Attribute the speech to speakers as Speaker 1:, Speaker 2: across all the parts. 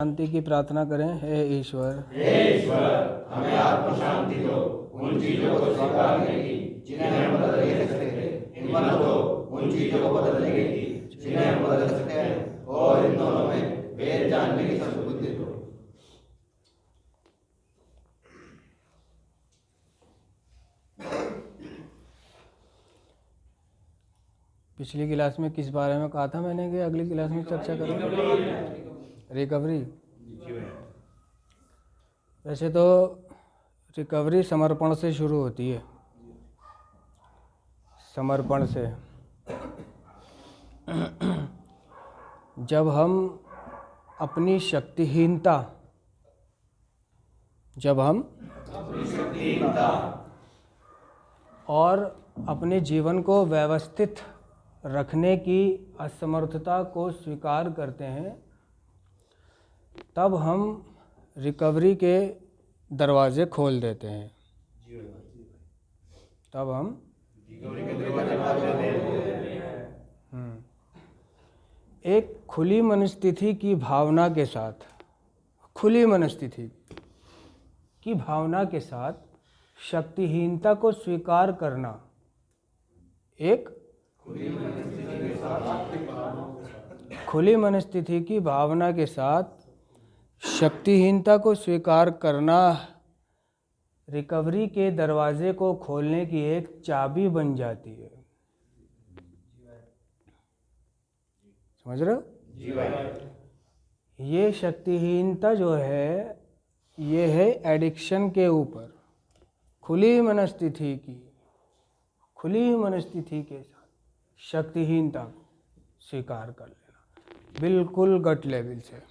Speaker 1: शांति की प्रार्थना करें। हे ईश्वर,
Speaker 2: हमें आत्म शांति दो, उन चीजों को स्वीकारने की जिन्हें हम बदल नहीं सकते, हिम्मत दो उन चीजों को बदलने की जिन्हें हम बदल सकते हैं, और इन दोनों में भेद जानने की सद्बुद्धि दो।
Speaker 1: पिछली क्लास में किस बारे में कहा था मैंने कि अगली क्लास में चर्चा करेंगे? रिकवरी। वैसे तो रिकवरी समर्पण से शुरू होती है, समर्पण से। जब हम अपनी शक्तिहीनता और अपने जीवन को व्यवस्थित रखने की असमर्थता को स्वीकार करते हैं, तब हम रिकवरी के दरवाजे खोल देते हैं। तब हम एक खुली मनस्थिति की भावना के साथ, खुली मनस्थिति की भावना के साथ शक्तिहीनता को स्वीकार करना, एक खुली मनस्थिति की भावना के साथ शक्तिहीनता को स्वीकार करना रिकवरी के दरवाजे को खोलने की एक चाबी बन जाती है। समझ रहे हो?
Speaker 2: जी भाई।
Speaker 1: ये शक्तिहीनता जो है, ये है एडिक्शन के ऊपर खुली मनस्थिति के साथ शक्तिहीनता को स्वीकार कर लेना, बिल्कुल गट लेवल से।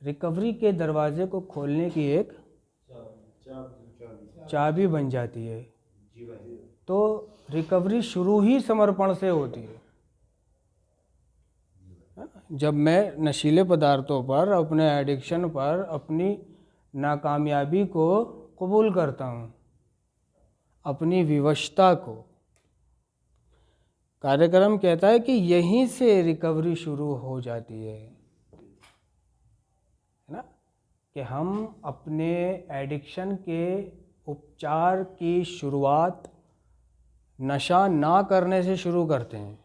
Speaker 1: रिकवरी के दरवाजे को खोलने की एक चाबी बन जाती है। तो रिकवरी शुरू ही समर्पण से होती है। जब मैं नशीले पदार्थों पर, अपने एडिक्शन पर, अपनी नाकामयाबी को कबूल करता हूँ, अपनी विवशता को, कार्यक्रम कहता है कि यहीं से रिकवरी शुरू हो जाती है ना, कि हम अपने एडिक्शन के उपचार की शुरुआत नशा ना करने से शुरू करते हैं।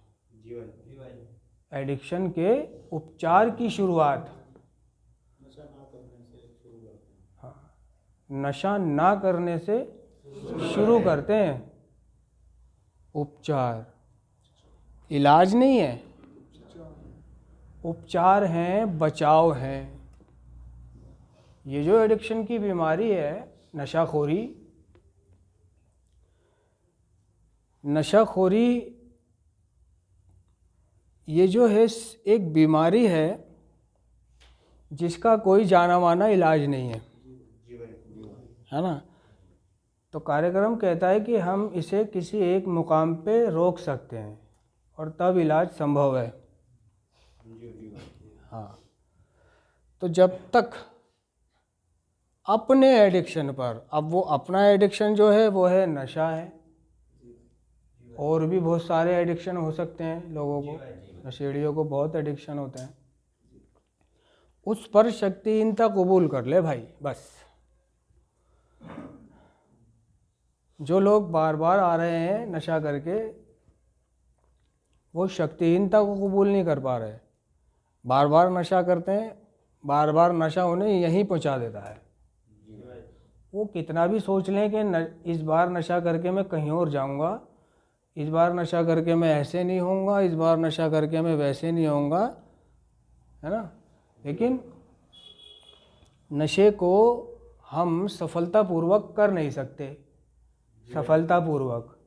Speaker 1: एडिक्शन के उपचार की शुरुआत नशा ना करने से शुरू करते हैं। उपचार, इलाज नहीं है, उपचार हैं, बचाव हैं। ये जो एडिक्शन की बीमारी है, नशाखोरी, ये जो है एक बीमारी है जिसका कोई जाना माना इलाज नहीं है ना। तो कार्यक्रम कहता है कि हम इसे किसी एक मुकाम पे रोक सकते हैं और तब इलाज संभव है। हाँ, तो जब तक अपने एडिक्शन पर, अब वो अपना एडिक्शन जो है वो है नशा है, और भी बहुत सारे एडिक्शन हो सकते हैं लोगों को, नशेड़ियों को बहुत एडिक्शन होते हैं। उस पर शक्तिहीनता कबूल कर ले भाई, बस। जो लोग बार बार आ रहे हैं नशा करके, वो शक्तिहीनता को कबूल नहीं कर पा रहे, बार बार नशा करते हैं, बार बार नशा उन्हें यहीं पहुंचा देता है। वो कितना भी सोच लें कि इस बार नशा करके मैं कहीं और जाऊंगा, इस बार नशा करके मैं ऐसे नहीं होऊंगा, इस बार नशा करके मैं वैसे नहीं होऊंगा, है ना, लेकिन नशे को हम सफलतापूर्वक कर नहीं सकते। सफलतापूर्वक,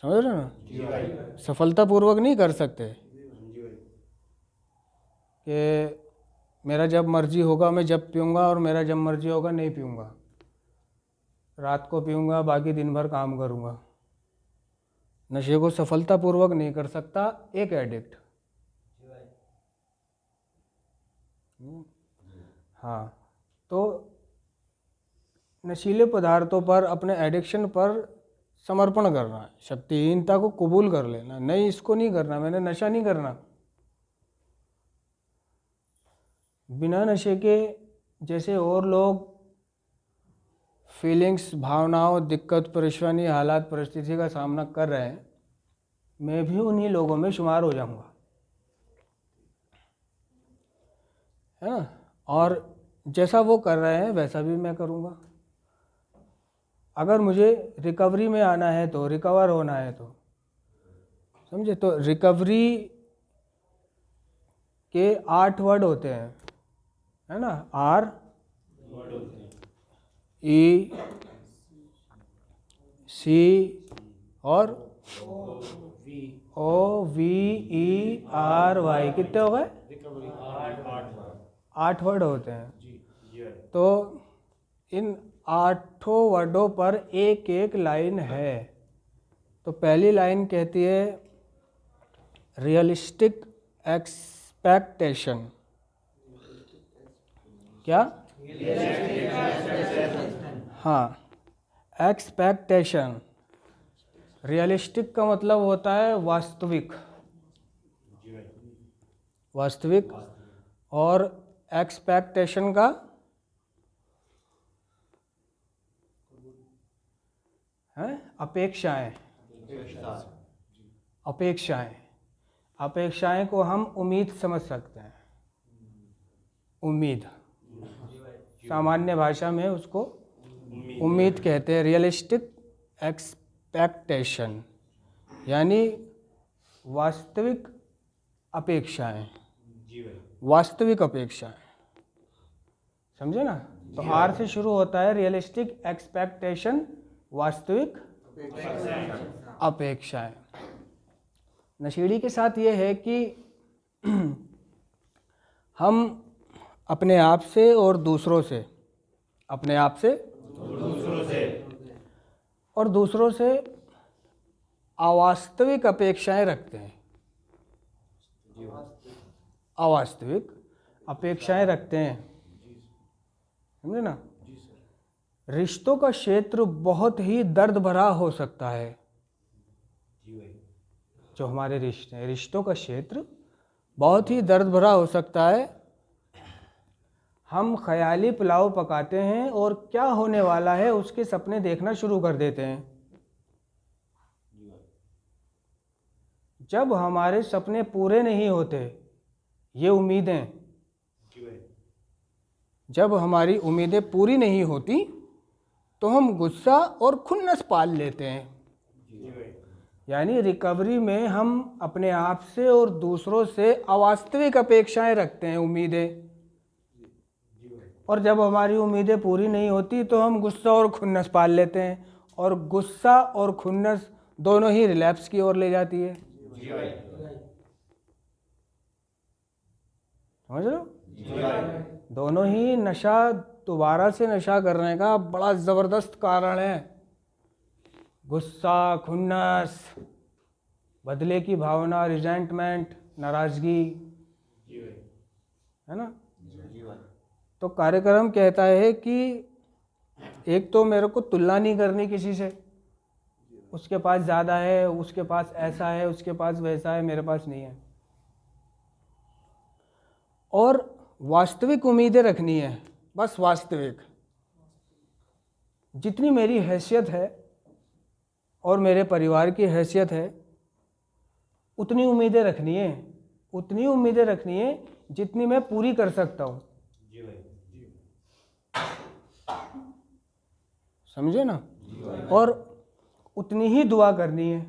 Speaker 1: समझ रहे हो ना? सफलतापूर्वक नहीं कर सकते कि मेरा जब मर्जी होगा मैं जब पीऊँगा और मेरा जब मर्जी होगा नहीं पीऊँगा, रात को पीऊँगा, बाकी दिन भर काम करूँगा। नशे को सफलतापूर्वक नहीं कर सकता एक एडिक्ट। हाँ, तो नशीले पदार्थों पर, अपने एडिक्शन पर समर्पण करना, शक्तिहीनता को कबूल कर लेना। नहीं, इसको नहीं करना, मैंने नशा नहीं करना, बिना नशे के जैसे और लोग फीलिंग्स, भावनाओं, दिक्कत, परेशानी, हालात, परिस्थिति का सामना कर रहे हैं, मैं भी उन्हीं लोगों में शुमार हो जाऊंगा, है ना। और जैसा वो कर रहे हैं वैसा भी मैं करूंगा। अगर मुझे रिकवरी में आना है तो, रिकवर होना है तो, समझे, तो रिकवरी के 8 वर्ड होते हैं, है ना। R E C और OVERY, कितने हो गए? 8 वर्ड होते हैं। तो इन 8 वर्डों पर एक एक लाइन है। तो पहली लाइन कहती है रियलिस्टिक एक्सपेक्टेशन। क्या? हाँ, एक्सपेक्टेशन। रियलिस्टिक का मतलब होता है वास्तविक, वास्तविक। और एक्सपेक्टेशन का है अपेक्षाएं। अपेक्षाएं, अपेक्षाएं को हम उम्मीद समझ सकते हैं। उम्मीद, सामान्य भाषा में उसको उम्मीद कहते हैं। रियलिस्टिक एक्सपेक्टेशन यानी वास्तविक अपेक्षाएं, वास्तविक अपेक्षाएं, समझे ना। तो आर से शुरू होता है रियलिस्टिक एक्सपेक्टेशन, वास्तविक अपेक्षाएं। नशेड़ी के साथ ये है कि हम अपने आप से और दूसरों से, अपने आप से और दूसरों से अवास्तविक अपेक्षाएं रखते हैं। अवास्तविक अपेक्षाएं रखते हैं, समझे ना। रिश्तों का क्षेत्र बहुत ही दर्द भरा हो सकता है। जो हमारे रिश्ते हैं, रिश्तों का क्षेत्र बहुत ही दर्द भरा हो सकता है। हम ख्याली पुलाव पकाते हैं और क्या होने वाला है उसके सपने देखना शुरू कर देते हैं। जब हमारे सपने पूरे नहीं होते, ये उम्मीदें, जब हमारी उम्मीदें पूरी नहीं होती तो हम गुस्सा और खुन्नस पाल लेते हैं। यानी रिकवरी में हम अपने आप से और दूसरों से अवास्तविक अपेक्षाएं रखते हैं, उम्मीदें। और जब हमारी उम्मीदें पूरी नहीं होती तो हम गुस्सा और खुन्नस पाल लेते हैं। और गुस्सा और खुन्नस दोनों ही रिलैप्स की ओर ले जाती है। समझ लो, दोनों ही नशा, दोबारा से नशा करने का बड़ा ज़बरदस्त कारण है। गुस्सा, खुन्नस, बदले की भावना, रिजेंटमेंट, नाराज़गी, है ना। तो कार्यक्रम कहता है कि एक तो मेरे को तुलना नहीं करनी किसी से, उसके पास ज़्यादा है, उसके पास ऐसा है, उसके पास वैसा है, मेरे पास नहीं है। और वास्तविक उम्मीदें रखनी है, बस वास्तविक। जितनी मेरी हैसियत है और मेरे परिवार की हैसियत है उतनी उम्मीदें रखनी है, उतनी उम्मीदें रखनी है जितनी मैं पूरी कर सकता हूँ। समझे ना। और उतनी ही दुआ करनी है,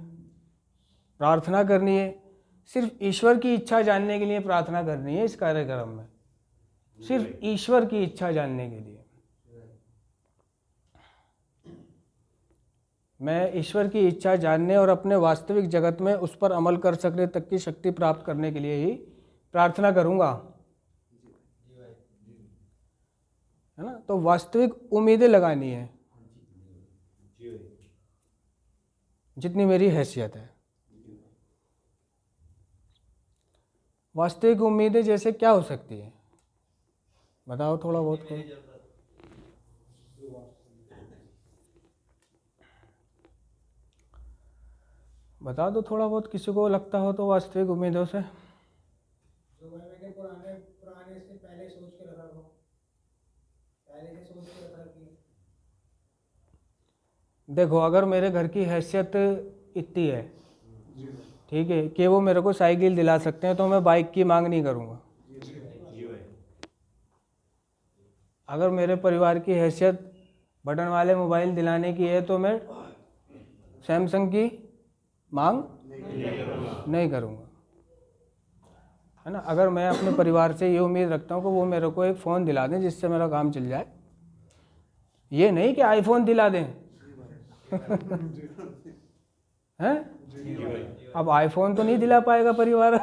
Speaker 1: प्रार्थना करनी है। सिर्फ ईश्वर की इच्छा जानने के लिए प्रार्थना करनी है इस कार्यक्रम में, सिर्फ ईश्वर की इच्छा जानने के लिए। मैं ईश्वर की इच्छा जानने और अपने वास्तविक जगत में उस पर अमल कर सकने तक की शक्ति प्राप्त करने के लिए ही प्रार्थना करूँगा, है ना। तो वास्तविक उम्मीदें लगानी है जितनी मेरी हैसियत है। वास्तविक उम्मीदें जैसे क्या हो सकती है, बताओ थोड़ा बहुत को। बता दो थोड़ा बहुत, किसी को लगता हो तो वास्तविक उम्मीदों से।
Speaker 3: जो मैंने पुराने पुराने से पहले सोच के रखा हो, पहले से सोच के रखा कि
Speaker 1: देखो, अगर मेरे घर की हैसियत इतनी है, ठीक है, कि वो मेरे को साइकिल दिला सकते हैं, तो मैं बाइक की मांग नहीं करूँगा। अगर मेरे परिवार की हैसियत बटन वाले मोबाइल दिलाने की है, तो मैं सैमसंग की मांग नहीं करूँगा, है ना। अगर मैं अपने परिवार से ये उम्मीद रखता हूँ कि वो मेरे को एक फ़ोन दिला दें जिससे मेरा काम चल जाए, ये नहीं कि आईफोन दिला दें हैं। अब आईफोन तो नहीं दिला पाएगा परिवार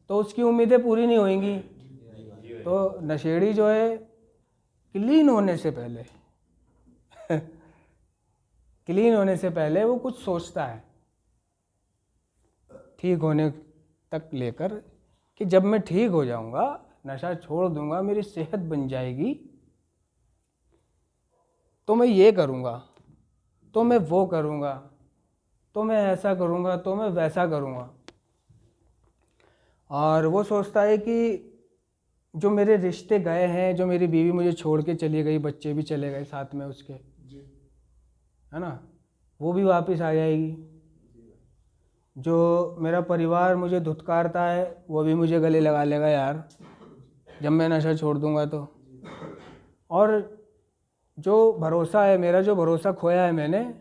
Speaker 1: तो उसकी उम्मीदें पूरी नहीं होंगी। तो नशेड़ी जो है, क्लीन होने से पहले क्लीन होने से पहले वो कुछ सोचता है, ठीक होने तक लेकर, कि जब मैं ठीक हो जाऊंगा, नशा छोड़ दूंगा, मेरी सेहत बन जाएगी, तो मैं ये करूंगा, तो मैं वो करूंगा, तो मैं ऐसा करूंगा, तो मैं वैसा करूंगा। और वो सोचता है कि जो मेरे रिश्ते गए हैं, जो मेरी बीवी मुझे छोड़ के चली गई, बच्चे भी चले गए साथ में उसके, है ना, वो भी वापस आ जाएगी। जो मेरा परिवार मुझे धुतकारता है, वो भी मुझे गले लगा लेगा यार, जब मैं नशा छोड़ दूंगा तो। और जो भरोसा है मेरा, जो भरोसा खोया है मैंने,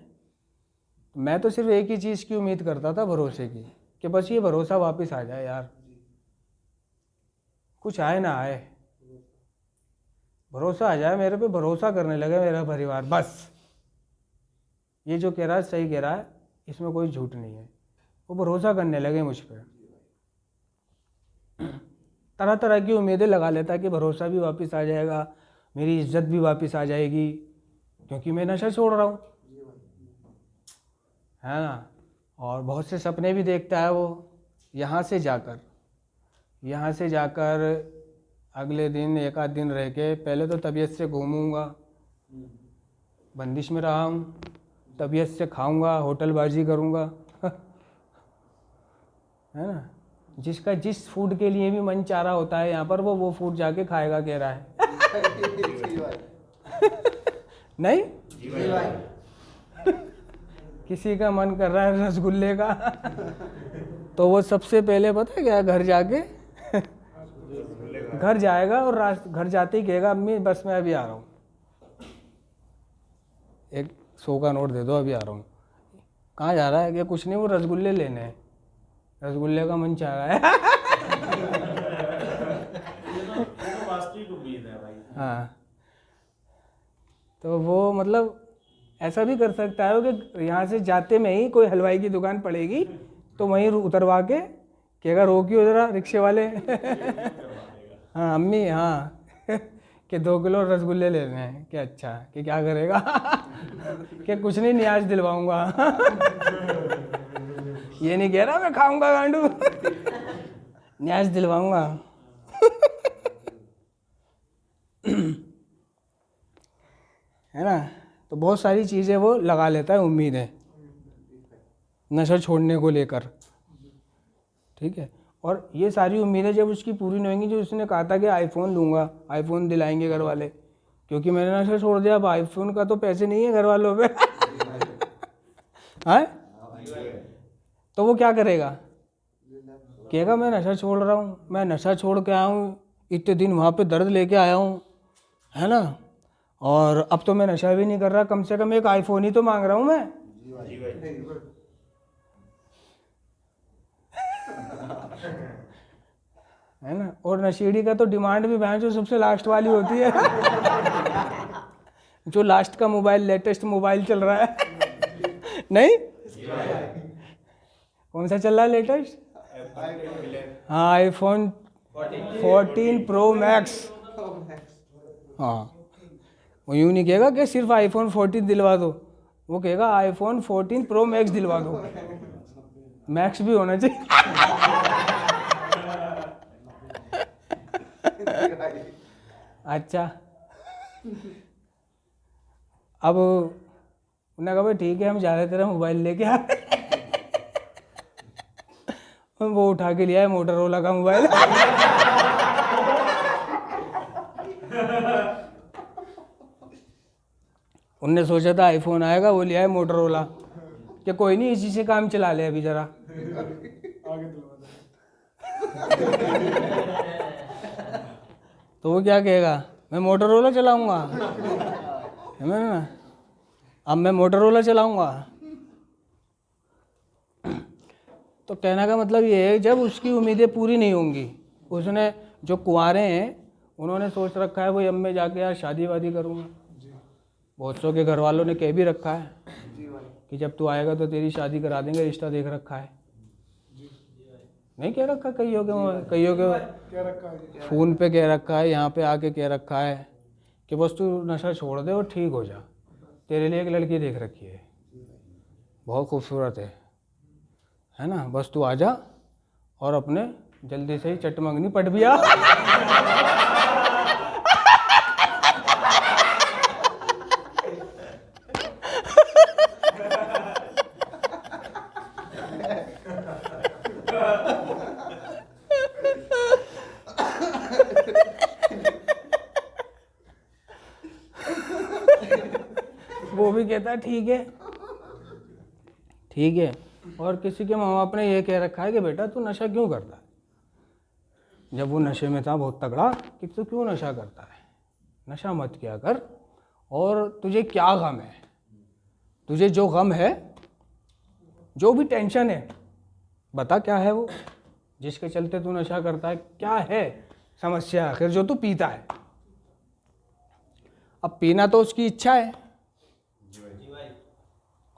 Speaker 1: मैं तो सिर्फ एक ही चीज़ की उम्मीद करता था, भरोसे की, कि बस ये भरोसा वापस आ जाए यार, कुछ आए ना आए, भरोसा आ जाए मेरे पे, भरोसा करने लगे मेरा परिवार, बस ये जो कह रहा है सही कह रहा है, इसमें कोई झूठ नहीं है। वो भरोसा करने लगे मुझ पर, तरह तरह की उम्मीदें लगा लेता कि भरोसा भी वापस आ जाएगा, मेरी इज्जत भी वापस आ जाएगी, क्योंकि मैं नशा छोड़ रहा हूँ, है ना। और बहुत से सपने भी देखता है वो, यहाँ से जाकर अगले दिन एक आध दिन रह के, पहले तो तबीयत से घूमूंगा, बंदिश में रहा हूँ, तबीयत से खाऊंगा, होटलबाजी करूंगा है ना। जिसका जिस फूड के लिए भी मन चाह रहा होता है यहाँ पर, वो फूड जाके खाएगा, कह रहा है नहीं
Speaker 2: जी भाई।
Speaker 1: किसी का मन कर रहा है रसगुल्ले का तो वो सबसे पहले पता है क्या, घर जाके घर जाएगा, और घर जाते ही कहेगा, अम्मी बस मैं अभी आ रहा हूँ, एक 100 का नोट दे दो, अभी आ रहा हूँ। कहाँ जा रहा है? कि कुछ नहीं, वो रसगुल्ले लेने हैं, रसगुल्ले का मन चाह रहा है
Speaker 4: वास्तविक उम्मीद है भाई।
Speaker 1: हाँ, तो वो मतलब ऐसा भी कर सकता है कि यहाँ से जाते में ही कोई हलवाई की दुकान पड़ेगी, तो वहीं उतरवा के कहेगा, रोकियो ज़रा रिक्शे वाले हाँ अम्मी, हाँ कि 2 किलो रसगुल्ले लेने हैं। कि अच्छा, कि क्या करेगा कि कुछ नहीं, न्याज दिलवाऊंगा ये नहीं कह रहा मैं खाऊंगा गांडू न्याज दिलवाऊंगा है ना। तो बहुत सारी चीज़ें वो लगा लेता है, उम्मीदें नशा छोड़ने को लेकर, ठीक है। और ये सारी उम्मीदें जब उसकी पूरी नहीं होंगी, जो उसने कहा था कि आईफोन लूँगा, आईफोन दिलाएंगे घर वाले, क्योंकि मैंने नशा छोड़ दिया, अब आईफोन का तो पैसे नहीं है घर वालों पे हैं, तो वो क्या करेगा? कहेगा मैं नशा छोड़ रहा हूँ, मैं नशा छोड़ के आया हूँ, इतने दिन वहाँ पे दर्द लेके आया हूँ, है ना, और अब तो मैं नशा भी नहीं कर रहा, कम से कम एक आईफोन ही तो मांग रहा हूँ मैं। है ना। और नशेड़ी का तो डिमांड भी भैंस जो सबसे लास्ट वाली होती है जो लास्ट का मोबाइल, लेटेस्ट मोबाइल चल रहा है नहीं, कौन सा चल रहा है लेटेस्ट? हाँ, आईफोन 14 प्रो मैक्स। हाँ, वो यूँ नहीं कहेगा कि सिर्फ आईफोन 14 दिलवा दो, वो कहेगा आईफोन 14 प्रो मैक्स दिलवा दो, मैक्स भी होना चाहिए अच्छा, अब उन्होंने कहा भाई ठीक है, हम जा रहे तेरा मोबाइल लेके आ वो उठा के लिया है मोटरोला का मोबाइल। उनने सोचा था आईफोन आएगा, वो लिया है मोटरोला कि कोई नहीं इसी से काम चला ले अभी जरा। तो वो क्या कहेगा, मैं मोटरोला चलाऊंगा, है ना, अब मैं मोटरोला चलाऊंगा। तो कहने का मतलब ये है, जब उसकी उम्मीदें पूरी नहीं होंगी, उसने जो कुंवारे हैं उन्होंने सोच रखा है वही अब मैं जाके यार शादी वादी करूँगा। बहुत सौ के घर वालों ने कह भी रखा है कि जब तू आएगा तो तेरी शादी करा देंगे, रिश्ता देख रखा है। नहीं कह रखा, कईयों के फ़ोन पे कह रखा है, यहाँ पे आके कह रखा है कि बस तू नशा छोड़ दे और ठीक हो जा, तेरे लिए एक लड़की देख रखी है, बहुत खूबसूरत है ना, बस तू आ जा और अपने जल्दी से ही चटमंगनी पट भी आ। वो भी कहता है ठीक है, ठीक है। और किसी के माँ बाप ने ये कह रखा है कि बेटा तू नशा क्यों करता है। जब वो नशे में था बहुत तगड़ा, कि तू क्यों नशा करता है, नशा मत किया कर, और तुझे क्या गम है, तुझे जो गम है, जो भी टेंशन है, बता क्या है वो जिसके चलते तू नशा करता है, क्या है समस्या आखिर जो तू पीता है। अब पीना तो उसकी इच्छा है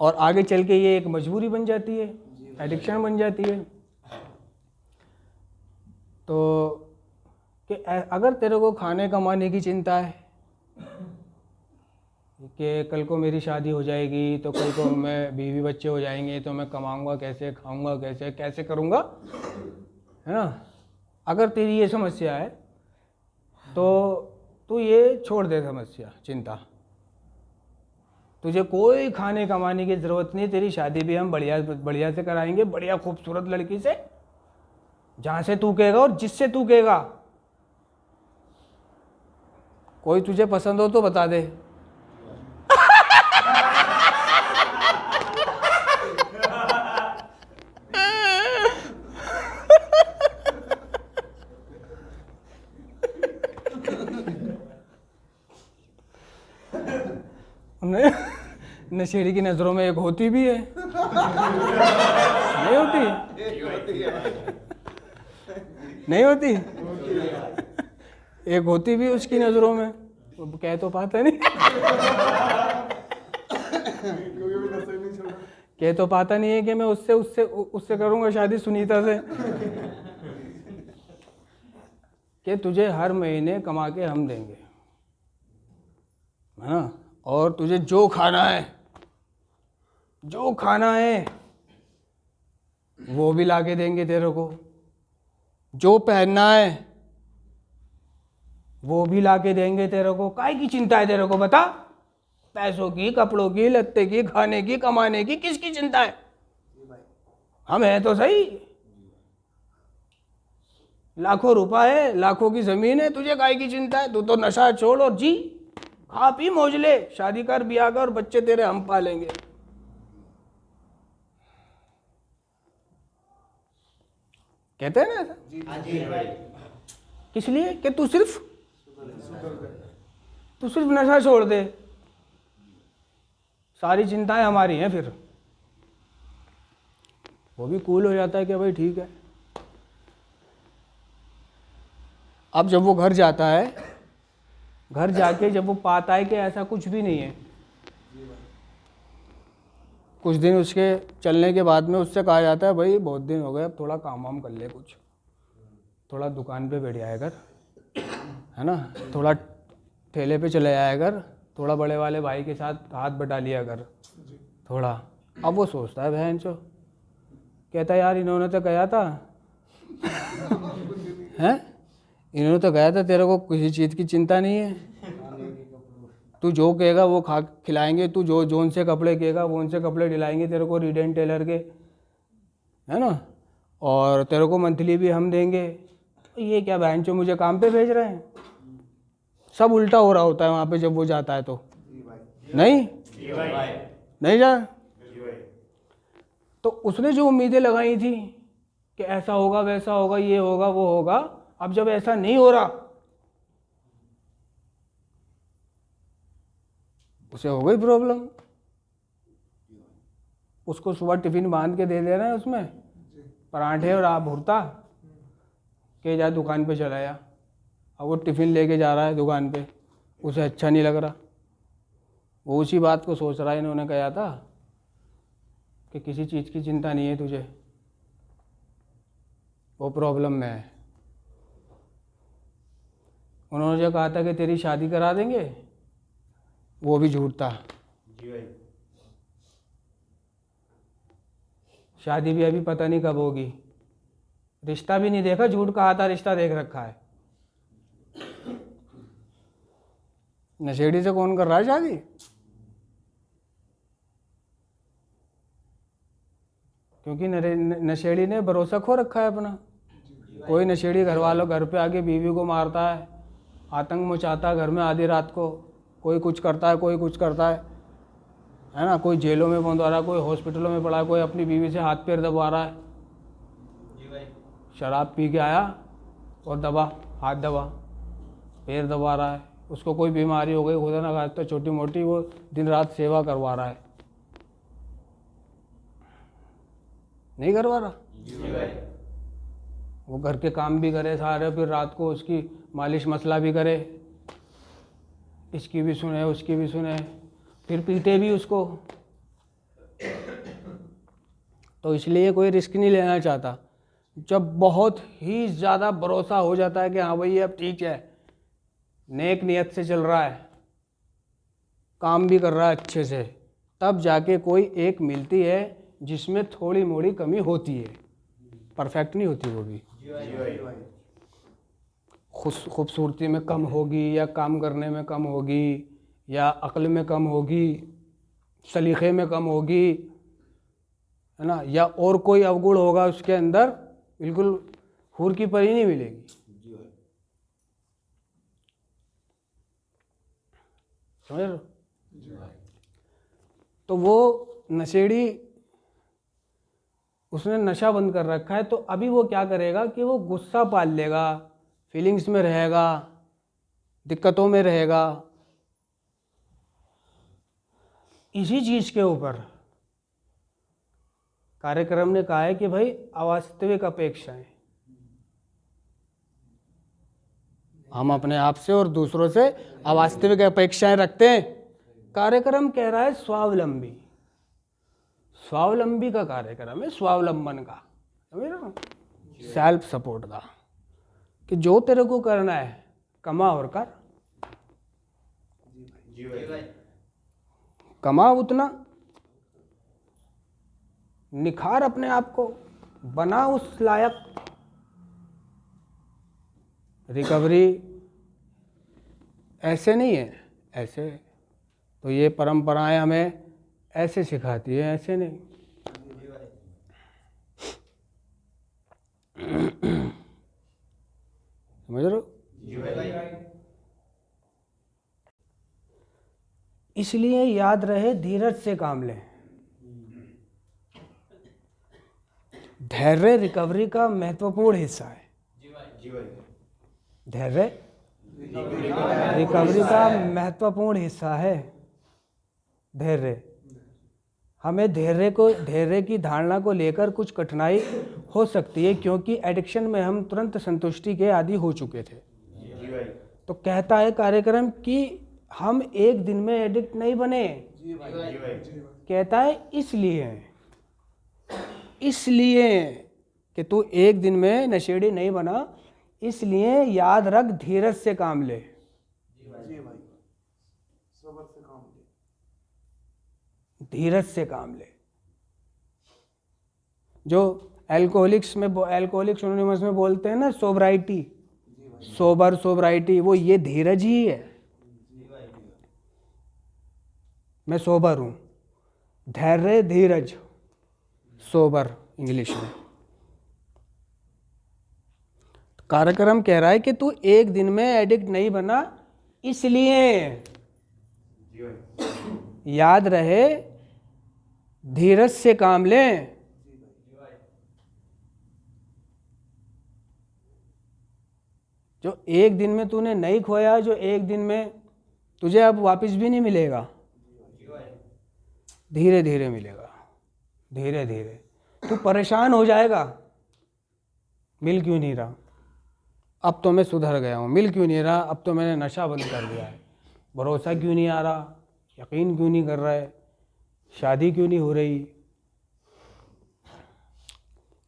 Speaker 1: और आगे चल के ये एक मजबूरी बन जाती है, एडिक्शन बन जाती है। तो कि अगर तेरे को खाने कमाने की चिंता है कि कल को मेरी शादी हो जाएगी तो कल को मैं बीवी बच्चे हो जाएंगे तो मैं कमाऊंगा कैसे, खाऊंगा कैसे, कैसे करूंगा, है ना, अगर तेरी ये समस्या है तो तू ये छोड़ दे समस्या, चिंता। तुझे कोई खाने कमाने की ज़रूरत नहीं, तेरी शादी भी हम बढ़िया से कराएंगे, बढ़िया खूबसूरत लड़की से, जहाँ से तू कहेगा और जिससे तू कहेगा। कोई तुझे पसंद हो तो बता दे। नशेड़ी की नजरों में एक होती भी है, नहीं होती, नहीं होती, एक होती भी उसकी नजरों में, वो कह तो पाता नहीं, कह तो पाता नहीं है कि मैं उससे उससे उससे करूंगा शादी, सुनीता से, कि तुझे हर महीने कमा के हम देंगे, है ना, और तुझे जो खाना है, जो खाना है वो भी ला के देंगे तेरे को, जो पहनना है वो भी ला के देंगे तेरे को। काय की चिंता है तेरे को, बता, पैसों की, कपड़ों की, लत्ते की, खाने की, कमाने की, किसकी चिंता है, हम हैं तो सही, लाखों रुपया है, लाखों की जमीन है, तुझे काय की चिंता है, तू तो नशा छोड़ और जी, खा पी मौज ले, शादी कर, ब्याह कर, बच्चे तेरे हम पालेंगे। कहते हैं ना ऐसा, किस लिए कि तू सिर्फ नशा छोड़ दे, सारी चिंताएं हमारी हैं, फिर वो भी कूल हो जाता है कि भाई ठीक है। अब जब वो घर जाता है, घर जाके जब वो पाता है कि ऐसा कुछ भी नहीं है, कुछ दिन उसके चलने के बाद में उससे कहा जाता है भाई बहुत दिन हो गए, अब थोड़ा काम वाम कर ले, कुछ थोड़ा दुकान पे बैठ जाया कर, है ना, थोड़ा ठेले पे चले जाया कर, थोड़ा बड़े वाले भाई के साथ हाथ बटा लिया कर थोड़ा। अब वो सोचता है बहन चो, कहता है यार इन्होंने तो कहा था हैं, इन्होंने तो कहा था तेरे को किसी चीज़ की चिंता नहीं है, तू जो कहेगा वो खा खिलाएंगे, तू जो उनसे कपड़े कहेगा वो उनसे कपड़े दिलाएंगे तेरे को, रीड एंड टेलर के, है ना, और तेरे को मंथली भी हम देंगे। ये क्या बहन चो मुझे काम पे भेज रहे हैं। सब उल्टा हो रहा होता है वहाँ पे जब वो जाता है तो। नहीं नहीं जा। तो उसने जो उम्मीदें लगाई थी कि ऐसा होगा वैसा होगा ये होगा वो होगा, अब जब ऐसा नहीं हो रहा उसे हो गई प्रॉब्लम। उसको सुबह टिफिन बांध के दे दे रहे हैं उसमें पराठे और आप भुरता के जा दुकान पे चला जा। अब वो टिफिन लेके जा रहा है दुकान पे, उसे अच्छा नहीं लग रहा। वो उसी बात को सोच रहा है। इन्होंने कहा था कि किसी चीज़ की चिंता नहीं है तुझे, वो प्रॉब्लम में है। उन्होंने जो कहा था कि तेरी शादी करा देंगे, वो भी झूठ था। शादी भी अभी पता नहीं कब होगी। रिश्ता भी नहीं देखा, झूठ कहा था रिश्ता देख रखा है। नशेड़ी से कौन कर रहा है शादी? क्योंकि नशेड़ी ने भरोसा खो रखा है अपना। कोई नशेड़ी घर वालों घर पे आके बीवी को मारता है, आतंक मचाता है घर में आधी रात को। कोई कुछ करता है, कोई कुछ करता है ना। कोई जेलों में बंद हो रहा है, कोई हॉस्पिटलों में पड़ा है, कोई अपनी बीवी से हाथ पैर दबा रहा है। शराब पी के आया और दबा, हाथ दबा, पैर दबा रहा है। उसको कोई बीमारी हो गई खुदा ना खास्ता छोटी मोटी, वो दिन रात सेवा करवा रहा है। नहीं करवा रहा? वो घर के काम भी करे सारे, फिर रात को उसकी मालिश मसला भी करे, इसकी भी सुने उसकी भी सुने, फिर पीटे भी उसको। तो इसलिए कोई रिस्क नहीं लेना चाहता। जब बहुत ही ज़्यादा भरोसा हो जाता है कि हाँ भाई अब ठीक है, नेक नियत से चल रहा है, काम भी कर रहा है अच्छे से, तब जाके कोई एक मिलती है जिसमें थोड़ी मोड़ी कमी होती है, परफेक्ट नहीं होती वो भी। खूबसूरती में कम होगी, या काम करने में कम होगी, या अक्ल में कम होगी, सलीक़े में कम होगी, है ना, या और कोई अवगुण होगा उसके अंदर, बिल्कुल हूर की परी नहीं मिलेगी। समझ रहे हो? तो वो नशेड़ी, उसने नशा बंद कर रखा है। तो अभी वो क्या करेगा कि वो गुस्सा पाल लेगा, फीलिंग्स में रहेगा, दिक्कतों में रहेगा। इसी चीज़ के ऊपर कार्यक्रम ने कहा है कि भाई अवास्तविक अपेक्षाएं, हम अपने आप से और दूसरों से अवास्तविक अपेक्षाएं रखते हैं। कार्यक्रम कह रहा है स्वावलंबी, स्वावलंबी का कार्यक्रम है, स्वावलंबन का, समझ रहे हो, सेल्फ सपोर्ट का, कि जो तेरे को करना है कमा और कर, कमा उतना, निखार अपने आप को, बना उस लायक। रिकवरी ऐसे नहीं है, ऐसे तो ये परंपराएं हमें ऐसे सिखाती है, ऐसे नहीं। समझ रहे हो? इसलिए याद रहे, धीरज से काम लें। धैर्य रिकवरी का महत्वपूर्ण हिस्सा है। धैर्य रिकवरी का महत्वपूर्ण हिस्सा है। धैर्य, हमें धैर्य की धारणा को लेकर कुछ कठिनाई हो सकती है, क्योंकि एडिक्शन में हम तुरंत संतुष्टि के आदी हो चुके थे। तो कहता है कार्यक्रम कि हम एक दिन में एडिक्ट नहीं बने। कहता है इसलिए कि तू एक दिन में नशेड़ी नहीं बना, इसलिए याद रख, धीरज से काम ले। धीरज से काम ले। जो एल्कोहलिक्स एनोनिमस में बोलते हैं ना, सोबराइटी, सोबराइटी, वो ये धीरज ही है। मैं सोबर हूँ, धैर्य, धीरज, सोबर इंग्लिश में। कार्यक्रम कह रहा है कि तू एक दिन में एडिक्ट नहीं बना, इसलिए याद रहे धीरज से काम लें। जो एक दिन में तूने नहीं खोया, जो एक दिन में तुझे अब वापस भी नहीं मिलेगा, धीरे धीरे मिलेगा, धीरे धीरे। तू परेशान हो जाएगा, मिल क्यों नहीं रहा, अब तो मैं सुधर गया हूँ, मिल क्यों नहीं रहा, अब तो मैंने नशा बंद कर दिया है, भरोसा क्यों नहीं आ रहा, यकीन क्यों नहीं कर रहा है, शादी क्यों नहीं हो रही,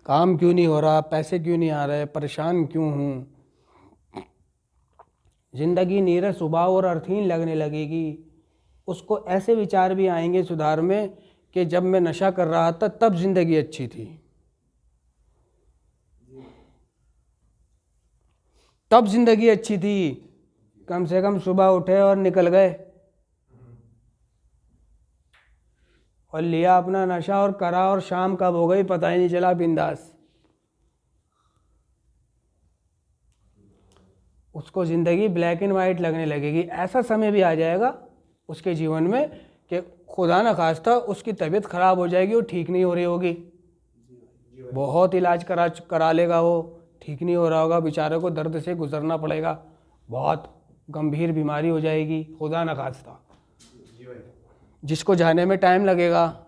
Speaker 1: काम क्यों नहीं हो रहा, पैसे क्यों नहीं आ रहे, परेशान क्यों हूँ। जिंदगी नीरस स्वभाव और अर्थहीन लगने लगेगी। उसको ऐसे विचार भी आएंगे सुधार में कि जब मैं नशा कर रहा था तब जिंदगी अच्छी थी, तब जिंदगी अच्छी थी, कम से कम सुबह उठे और निकल गए और लिया अपना नशा और करा, और शाम कब हो गई पता ही नहीं चला, बिंदास। उसको ज़िंदगी ब्लैक एंड वाइट लगने लगेगी। ऐसा समय भी आ जाएगा उसके जीवन में कि खुदा न खास्ता उसकी तबीयत ख़राब हो जाएगी और ठीक नहीं हो रही होगी, बहुत इलाज करा लेगा, वो ठीक नहीं हो रहा होगा, बेचारे को दर्द से गुजरना पड़ेगा, बहुत गंभीर बीमारी हो जाएगी, खुदा न खास्ता, जिसको जाने में टाइम लगेगा,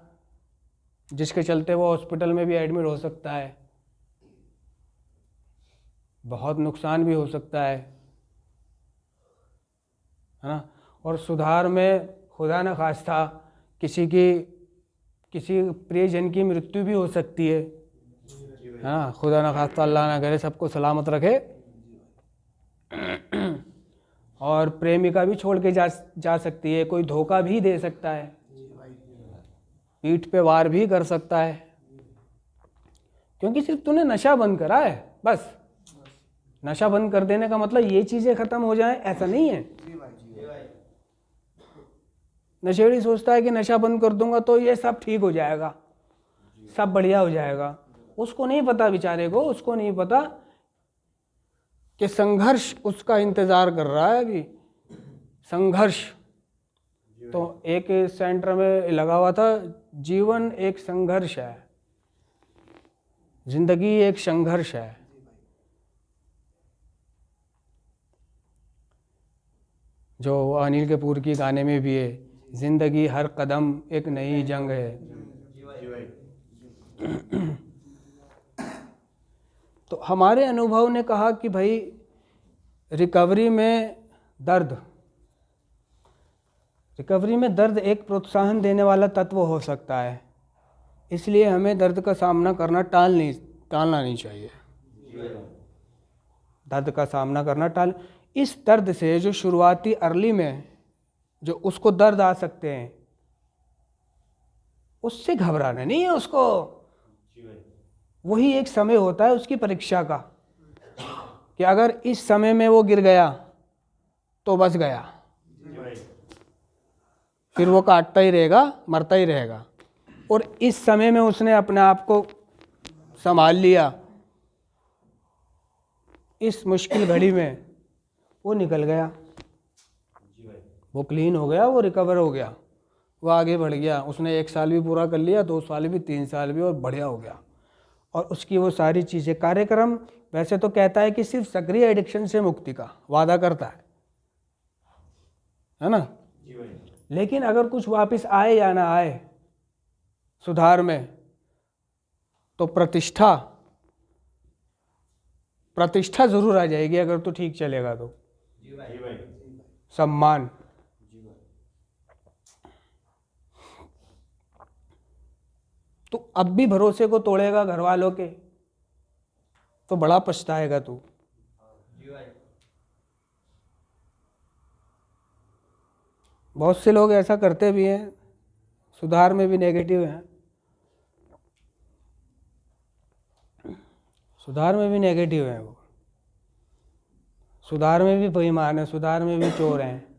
Speaker 1: जिसके चलते वो हॉस्पिटल में भी एडमिट हो सकता है, बहुत नुकसान भी हो सकता है ना। और सुधार में खुदा न खास्ता किसी प्रियजन की मृत्यु भी हो सकती है ना, खुदा न खास्ता, अल्लाह ना करे, सबको सलामत रखे। और प्रेमिका भी छोड़ के जा सकती है, कोई धोखा भी दे सकता है, पीठ पे वार भी कर सकता है, क्योंकि सिर्फ तूने नशा बंद करा है, बस। नशा बंद कर देने का मतलब ये चीज़ें ख़त्म हो जाएं, ऐसा नहीं है। नशेड़ी सोचता है कि नशा बंद कर दूंगा तो ये सब ठीक हो जाएगा, सब बढ़िया हो जाएगा। उसको नहीं पता, बेचारे को उसको नहीं पता कि संघर्ष उसका इंतज़ार कर रहा है अभी, संघर्ष। तो एक सेंटर में लगा हुआ था, जीवन एक संघर्ष है, जिंदगी एक संघर्ष है। जो अनिल कपूर की गाने में भी है, जिंदगी हर कदम एक नई जंग है। तो हमारे अनुभव ने कहा कि भाई रिकवरी में दर्द एक प्रोत्साहन देने वाला तत्व हो सकता है, इसलिए हमें दर्द का सामना करना टालना नहीं चाहिए। दर्द का सामना करना इस दर्द से जो शुरुआती अर्ली में जो उसको दर्द आ सकते हैं, उससे घबराना नहीं है उसको। वही एक समय होता है उसकी परीक्षा का, कि अगर इस समय में वो गिर गया तो बच गया, फिर वो काटता ही रहेगा, मरता ही रहेगा। और इस समय में उसने अपने आप को संभाल लिया, इस मुश्किल घड़ी में वो निकल गया, वो क्लीन हो गया, वो रिकवर हो गया, वो आगे बढ़ गया, उसने 1 साल भी पूरा कर लिया, 2 साल भी, 3 साल भी, और बढ़िया हो गया। और उसकी वो सारी चीज़ें, कार्यक्रम वैसे तो कहता है कि सिर्फ सक्रिय एडिक्शन से मुक्ति का वादा करता है ना, लेकिन अगर कुछ वापस आए या ना आए सुधार में, तो प्रतिष्ठा जरूर आ जाएगी अगर तो ठीक चलेगा तो, सम्मान। तो अब भी भरोसे को तोड़ेगा घर वालों के तो बड़ा पछताएगा तू। बहुत से लोग ऐसा करते भी हैं, सुधार में भी नेगेटिव हैं, सुधार में भी नेगेटिव हैं, वो सुधार में भी बेईमान है, सुधार में भी चोर हैं,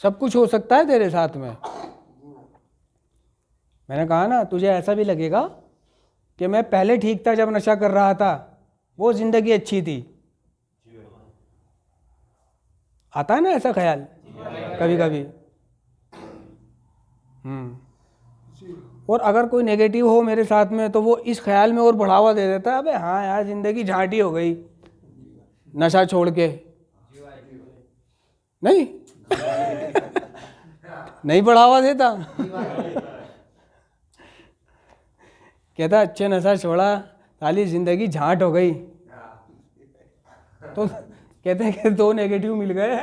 Speaker 1: सब कुछ हो सकता है तेरे साथ में। मैंने कहा ना, तुझे ऐसा भी लगेगा कि मैं पहले ठीक था जब नशा कर रहा था, वो ज़िंदगी अच्छी थी। आता है ना ऐसा ख्याल कभी कभी। और अगर कोई नेगेटिव हो मेरे साथ में तो वो इस ख्याल में और बढ़ावा दे देता है, अबे हाँ यार ज़िंदगी झांटी हो गई नशा छोड़ के। नहीं नहीं बढ़ावा देता। कहता अच्छे नशा छोड़ा साली ज़िंदगी झांट हो गई। तो कहते हैं कि 2 नेगेटिव मिल गए।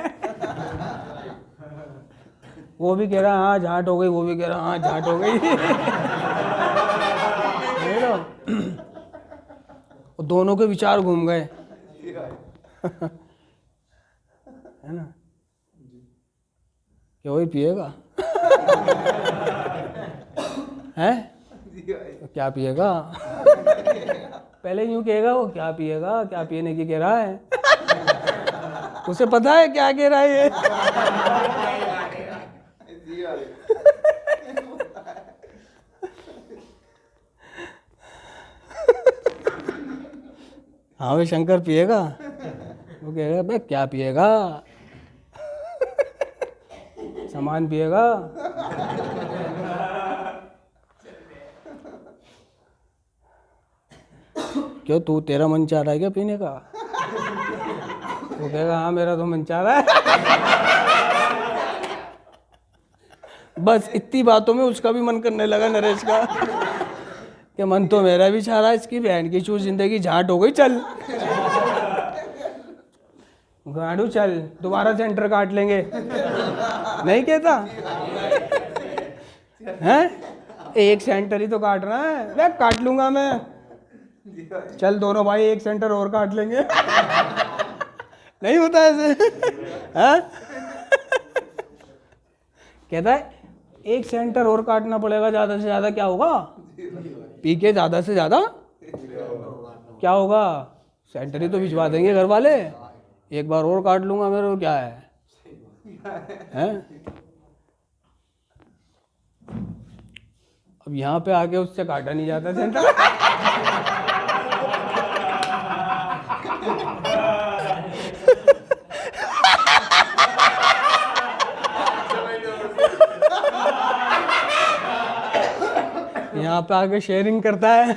Speaker 1: वो भी कह रहा हाँ झांट हो गई, वो भी कह रहा हाँ झांट हो गई। और दोनों के विचार घूम गए। है ना? क्या वही पिएगा? है? क्या पिएगा? पहले यूं कहेगा वो क्या पिएगा, क्या पीने की कह रहा है। उसे पता है क्या कह रहा है ये। हाँ वे शंकर पिएगा, वो कहेगा भाई क्या पिएगा, सामान पिएगा। क्यों तू तेरा मन चाह रहा है क्या पीने का? वो कहेगा हाँ मेरा तो मन चाह रहा है। बस इतनी बातों में उसका भी मन करने लगा नरेश का कि मन तो मेरा भी चाह रहा है, इसकी बहन की चूर जिंदगी झांट हो गई, चल गाड़ू चल दोबारा सेंटर काट लेंगे। नहीं कहता हैं? एक सेंटर ही तो काटना है, मैं काट लूंगा मैं, चल दोनों भाई एक सेंटर और काट लेंगे। नहीं होता ऐसे हैं? कहता है एक सेंटर और काटना पड़ेगा, ज़्यादा से ज़्यादा क्या होगा, पी के ज़्यादा से ज़्यादा क्या होगा, सेंटर ही तो भिजवा देंगे घर वाले, एक बार और काट लूंगा मेरे को क्या है, हैं? अब यहाँ पे आके उससे काटा नहीं जाता सेंटर। यहाँ पे आके शेयरिंग करता है।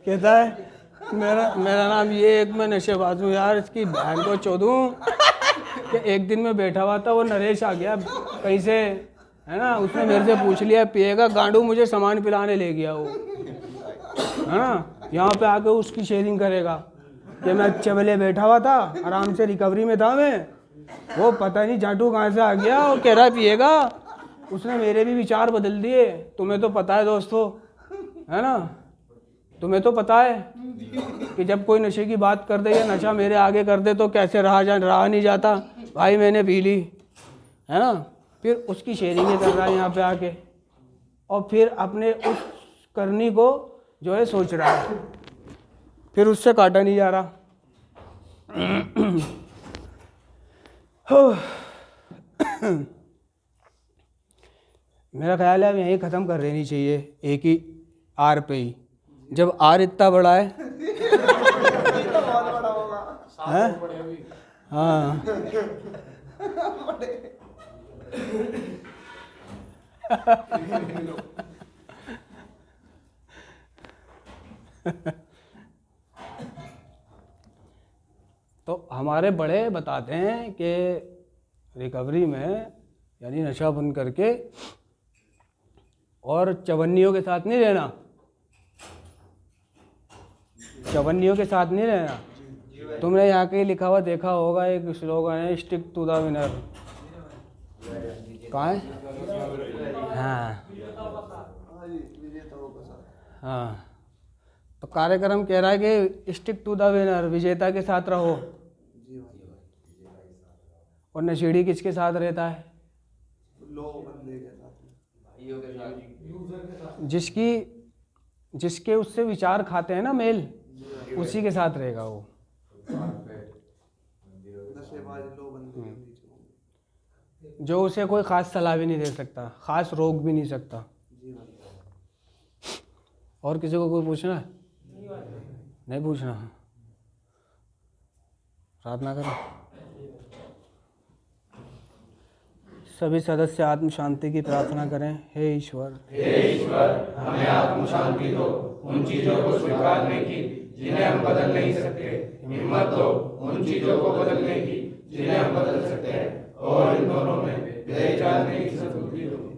Speaker 1: कहता है मेरा नाम ये, एक मैं नशेबाज हूँ यार, इसकी बहन को चोदूं। कि एक दिन मैं बैठा हुआ था, वो नरेश आ गया कहीं से, है ना, उसने मेरे से पूछ लिया पिएगा, गांडू मुझे सामान पिलाने ले गया वो, है ना, यहाँ पे आके उसकी शेयरिंग करेगा कि मैं अच्छे वाले बैठा हुआ था, आराम से रिकवरी में था मैं, वो पता नहीं झाटू कहाँ से आ गया, वो कह रहा पिएगा। उसने मेरे भी विचार बदल दिए। तुम्हें तो पता है दोस्तों, है ना, तुम्हें तो पता है कि जब कोई नशे की बात कर दे या नशा मेरे आगे कर दे तो कैसे रहा नहीं जाता। भाई मैंने पी ली, है ना, फिर उसकी शेयरिंग कर रहा है यहाँ पे आके, और फिर अपने उस करनी को जो है सोच रहा है, फिर उससे काटा नहीं जा रहा। मेरा ख्याल है अब यहीं ख़त्म कर देनी चाहिए, एक ही आर पे ही, जब आर इतना बड़ा है। हैं? हाँ तो हमारे बड़े बताते हैं कि रिकवरी में यानी नशा बंद करके और चवन्नियों के साथ नहीं रहना, चवन्नियों के साथ नहीं रहना। तुमने यहाँ कहीं लिखा हुआ देखा होगा, एक स्लोगन है स्टिक टू द विनर। कहाँ है? हाँ हाँ, तो कार्यक्रम कह रहा है कि स्टिक टू द विनर, विजेता के साथ रहो। और नशेड़ी किसके साथ रहता है? जिसकी जिसके उससे विचार खाते हैं ना मेल, उसी के साथ रहेगा वो।
Speaker 2: नशेबाज लोग बनते हैं बीच में।
Speaker 1: जो उसे कोई ख़ास सलाह भी नहीं दे सकता, ख़ास रोक भी नहीं सकता।
Speaker 2: जी भाई।
Speaker 1: और किसी को कोई पूछना है? नहीं पूछना? प्रार्थना करें। सभी सदस्य आत्म शांति की प्रार्थना करें। हे ईश्वर,
Speaker 2: हमें आत्म शांति दो, उन चीजों को स्वीकारने की जिन्हें हम बदल नहीं सकते। हिम्मत दो उन चीजों को बदलने की जिन्हें हम बदल सकते हैं, और इन दोनों में विवेक जानने की सद्बुद्धि दो।